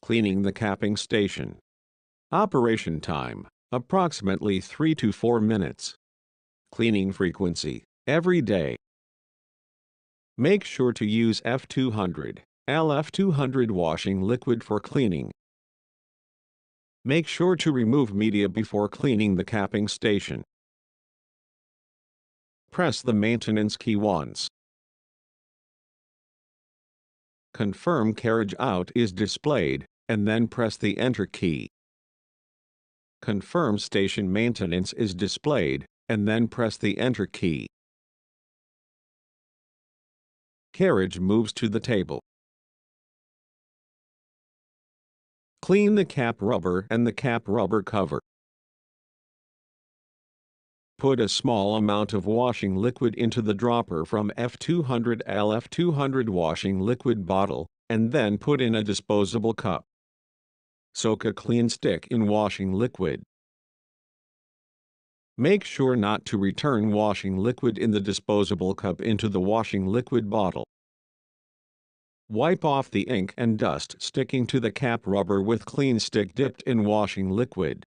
Cleaning the capping station. Operation time, approximately 3 to 4 minutes. Cleaning frequency, every day. Make sure to use F200, LF200 washing liquid for cleaning. Make sure to remove media before cleaning the capping station. Press the maintenance key once. Confirm carriage out is displayed, and then press the Enter key. Confirm station maintenance is displayed, and then press the Enter key. Carriage moves to the table. Clean the cap rubber and the cap rubber cover. Put a small amount of washing liquid into the dropper from F200 LF200 washing liquid bottle, and then put in a disposable cup. Soak a clean stick in washing liquid. Make sure not to return washing liquid in the disposable cup into the washing liquid bottle. Wipe off the ink and dust sticking to the cap rubber with clean stick dipped in washing liquid.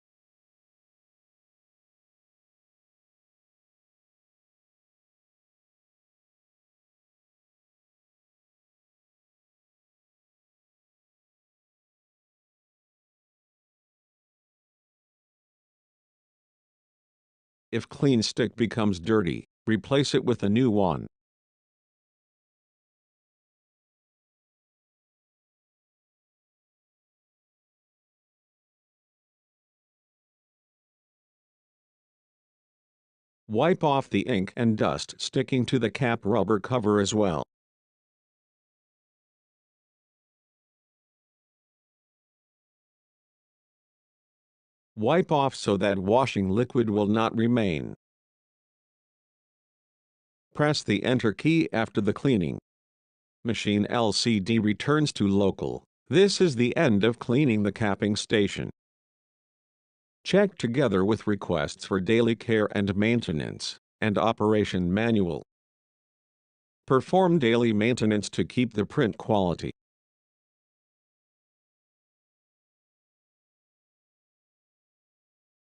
If clean stick becomes dirty, replace it with a new one. Wipe off the ink and dust sticking to the cap rubber cover as well. Wipe off so that washing liquid will not remain. Press the Enter key after the cleaning. Machine LCD returns to local. This is the end of cleaning the capping station. Check together with requests for daily care and maintenance, and operation manual. Perform daily maintenance to keep the print quality.